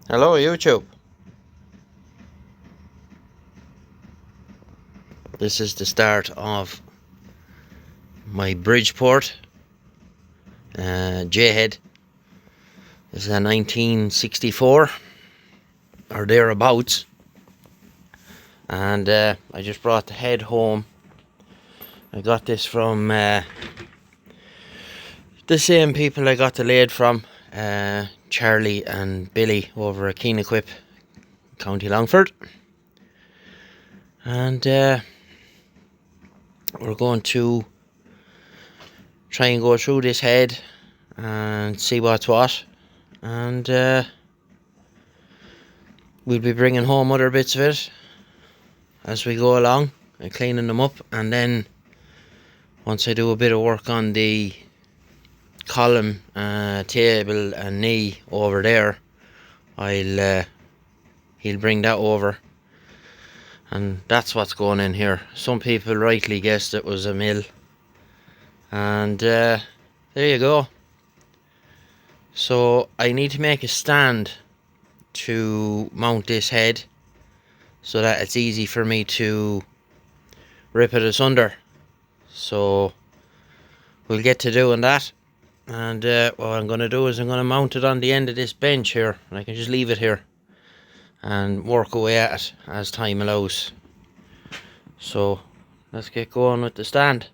Hello YouTube. This is the start of my Bridgeport J-head. This is a 1964 or thereabouts, and I just brought the head home. I got this from the same people I got the lathe from, Charlie and Billy over at Keen Equip, County Longford. And we're going to try and go through this head and see what's what, and we'll be bringing home other bits of it as we go along and cleaning them up. And then once I do a bit of work on the column, table and knee over there, he'll bring that over, and that's what's going in here. Some people rightly guessed it was a mill, and there you go. So I need to make a stand to mount this head so that it's easy for me to rip it asunder. So we'll get to doing that, and what I'm going to do is I'm going to mount it on the end of this bench here, and I can just leave it here and work away at it as time allows. So let's get going with the stand.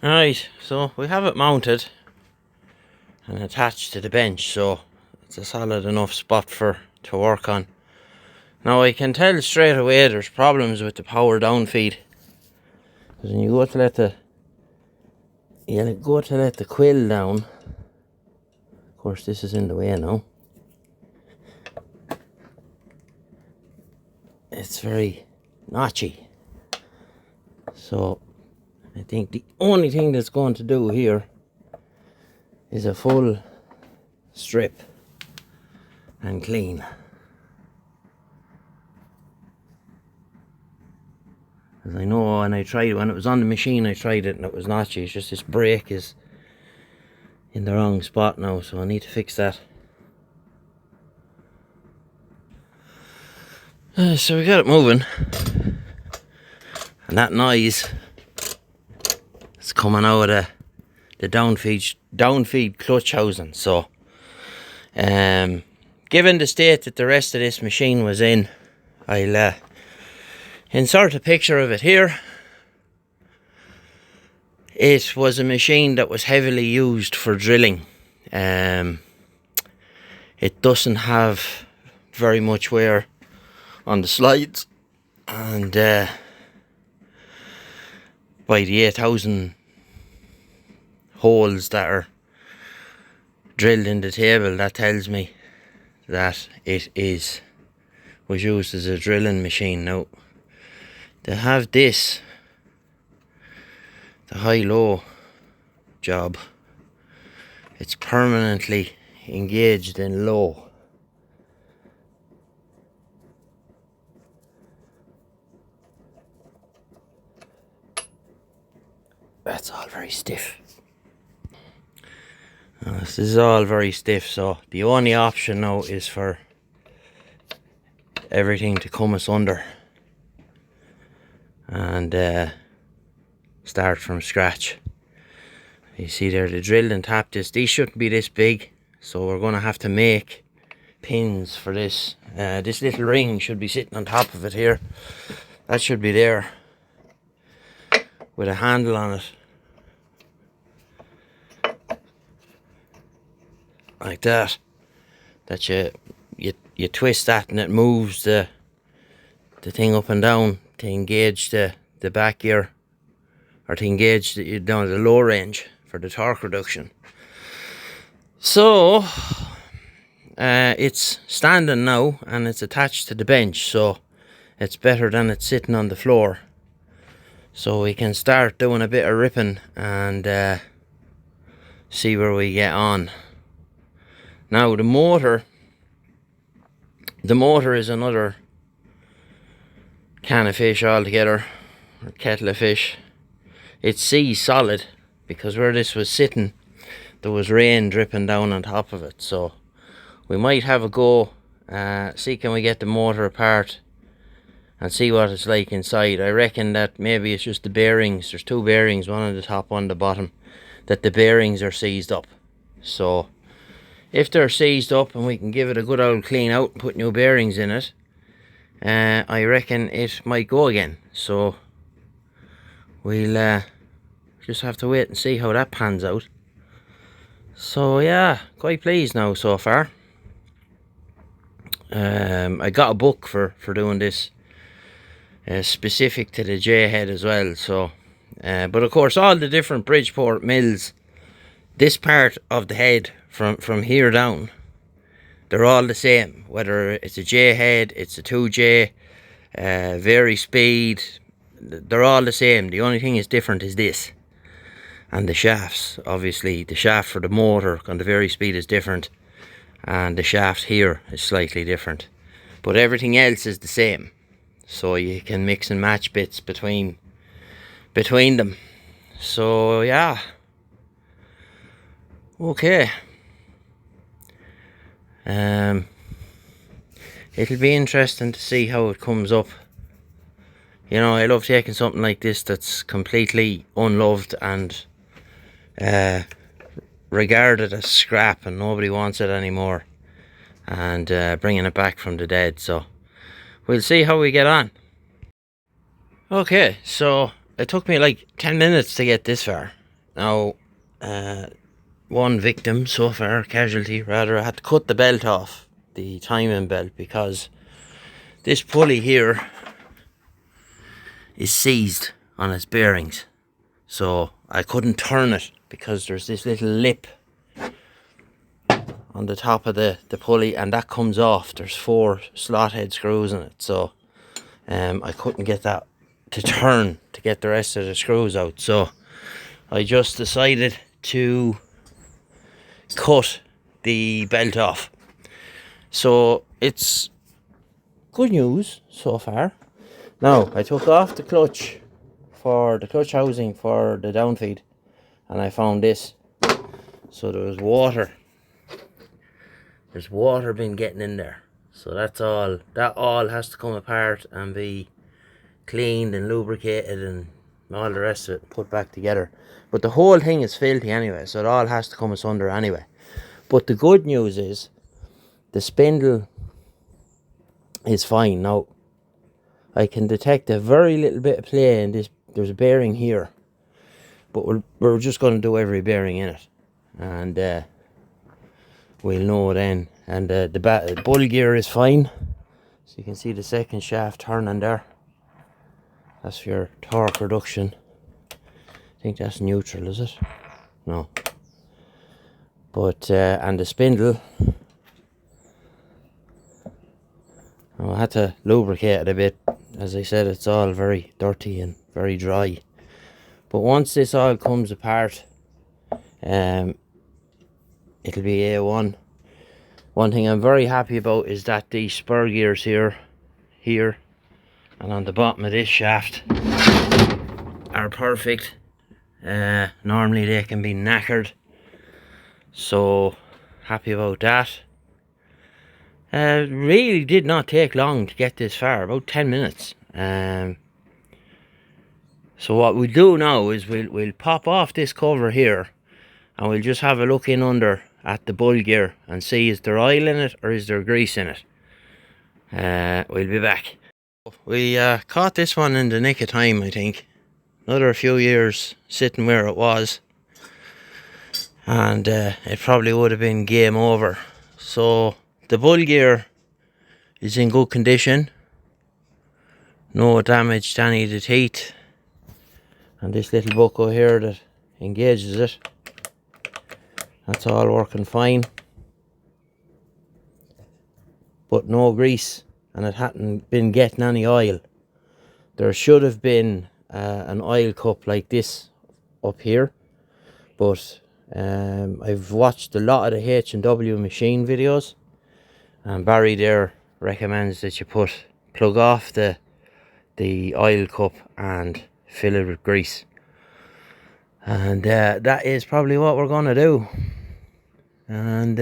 Alright, so we have it mounted and attached to the bench, so it's a solid enough spot to work on. Now I can tell straight away there's problems with the power down feed. Because when you go to let the quill down, of course this is in the way now, it's very notchy. So I think the only thing that's going to do here is a full strip and clean. As I know, when it was on the machine, I tried it and it was notchy. It's just this brake is in the wrong spot now, so I need to fix that. So we got it moving, and that noise is coming out of the downfeed clutch housing. So given the state that the rest of this machine was in, I'll insert a picture of it here. It was a machine that was heavily used for drilling. It doesn't have very much wear on the slides, and by the 8,000 holes that are drilled in the table, that tells me that it was used as a drilling machine. Now they have this, the high-low job, it's permanently engaged in low. That's all very stiff. This is all very stiff, so the only option now is for everything to come asunder and start from scratch. You see there, the drilled and tapped this. These shouldn't be this big, so we're going to have to make pins for this. This little ring should be sitting on top of it here. That should be there with a handle on it, like that. That you twist that and it moves the thing up and down to engage the back gear, or to engage down the low range for the torque reduction. So it's standing now and it's attached to the bench, so it's better than it's sitting on the floor. So we can start doing a bit of ripping and see where we get on. Now the motor is another can of fish altogether, or kettle of fish. It's sea solid, because where this was sitting there was rain dripping down on top of it. So we might have a go, see can we get the motor apart and see what it's like inside. I reckon that maybe it's just the bearings. There's two bearings, one on the top, one on the bottom, that the bearings are seized up. So if they're seized up and we can give it a good old clean out and put new bearings in it, I reckon it might go again. So we'll just have to wait and see how that pans out. So yeah, quite pleased now so far. I got a book for doing this, specific to the J head as well. So but of course all the different Bridgeport mills, this part of the head from here down, they're all the same. Whether it's a J head, it's a 2J, vary speed, they're all the same. The only thing is different is this, and the shafts. Obviously the shaft for the motor on the vary speed is different, and the shaft here is slightly different, but everything else is the same. So you can mix and match bits between them. So yeah, okay. It'll be interesting to see how it comes up. You know, I love taking something like this that's completely unloved and regarded as scrap and nobody wants it anymore, and bringing it back from the dead. So we'll see how we get on. Okay, so it took me like 10 minutes to get this far. Now, one victim so far, casualty rather, I had to cut the belt off, the timing belt, because this pulley here is seized on its bearings. So I couldn't turn it because there's this little lip on the top of the pulley, and that comes off. There's 4 slot head screws in it, so I couldn't get that to turn to get the rest of the screws out. So I just decided to cut the belt off. So it's good news so far. Now I took off the clutch for the clutch housing for the downfeed, and I found this. So there was water. There's water been getting in there. So that all has to come apart and be cleaned and lubricated and all the rest of it put back together. But the whole thing is filthy anyway, so it all has to come asunder anyway. But the good news is the spindle is fine. Now I can detect a very little bit of play in this. There's a bearing here, but we're just going to do every bearing in it, and we'll know then. And the bull gear is fine, so you can see the second shaft turning there. That's for your torque reduction. I think that's neutral, is it? No. But and the spindle, I had to lubricate it a bit. As I said, it's all very dirty and very dry. But once this all comes apart, it'll be A1. One thing I'm very happy about is that the spur gears here, and on the bottom of this shaft are perfect. Normally they can be knackered, so happy about that. Really did not take long to get this far, about 10 minutes. So what we'll do now is we'll pop off this cover here, and we'll just have a look in under at the bull gear and see, is there oil in it or is there grease in it. We'll be back. We caught this one in the nick of time, I think. Another few years sitting where it was, and it probably would have been game over. So the bull gear is in good condition, no damage to any of the teeth, and this little buckle here that engages it, that's all working fine, but no grease, and it hadn't been getting any oil. There should have been an oil cup like this up here, but I've watched a lot of the H&W machine videos, and Barry there recommends that you plug off the oil cup and fill it with grease, and that is probably what we're gonna do. And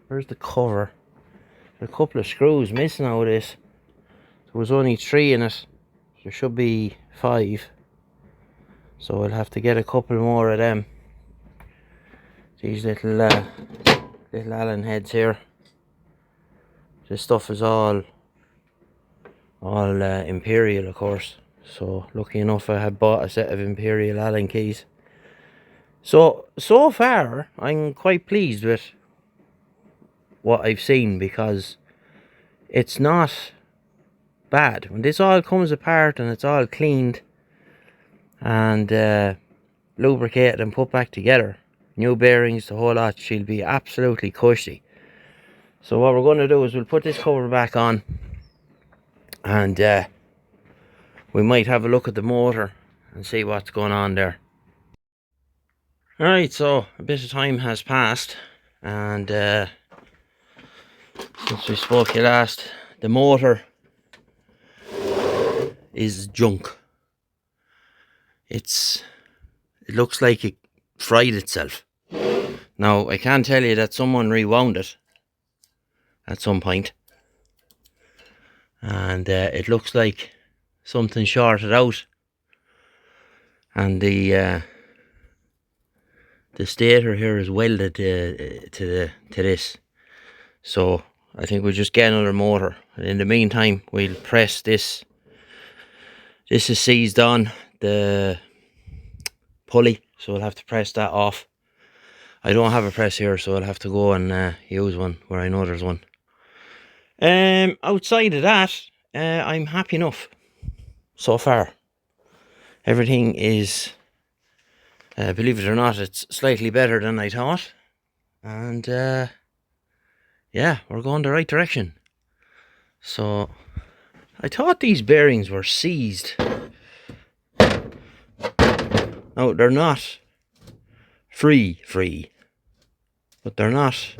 where's the cover? There's a couple of screws missing out of this. There was only 3 in it, there should be 5, so we'll have to get a couple more of them. These little Allen heads here. This stuff is all Imperial, of course. So lucky enough I had bought a set of Imperial Allen keys. So far I'm quite pleased with what I've seen, because it's not bad. When this all comes apart and it's all cleaned and lubricated and put back together, new bearings, the whole lot, she'll be absolutely cushy. So what we're going to do is we'll put this cover back on, and we might have a look at the motor and see what's going on there. Alright, so a bit of time has passed, and since we spoke to you last, the motor is junk. It looks like it fried itself. Now I can tell you that someone rewound it at some point, and it looks like something shorted out, and the stator here is welded to this. So I think we'll just get another motor, and in the meantime we'll press this. This is seized on the pulley, so I'll have to press that off. I don't have a press here, so I'll have to go and use one where I know there's one. Outside of that, I'm happy enough so far. Everything is, believe it or not, it's slightly better than I thought. And yeah, we're going the right direction. So I thought these bearings were seized. No, they're not free, but they're not.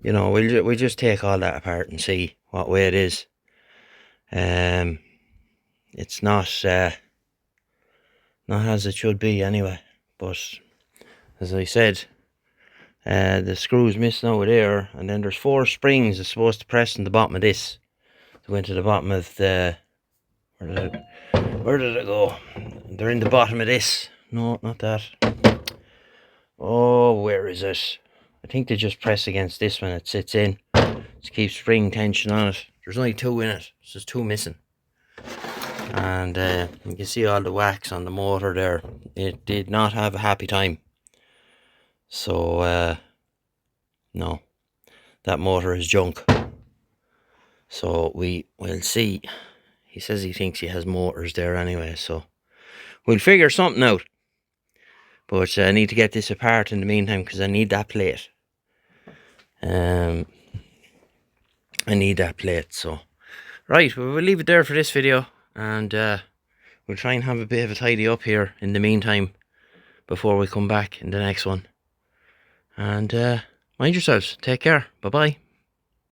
You know, we'll just take all that apart and see what way it is. It's not as it should be anyway. But as I said, the screw's missing over there, and then there's 4 springs that's supposed to press in the bottom of this to go into the bottom of the. Where did it go? They're in the bottom of this. No, not that. Oh, where is it? I think they just press against this when it sits in to keep spring tension on it. There's only 2 in it, so there's 2 missing. And you can see all the wax on the motor there. It did not have a happy time. So no, that motor is junk. So we will see. He says he thinks he has motors there anyway, so we'll figure something out. But I need to get this apart in the meantime, because I need that plate. I need that plate. So right, we'll leave it there for this video, and we'll try and have a bit of a tidy up here in the meantime before we come back in the next one. And mind yourselves, take care, bye bye.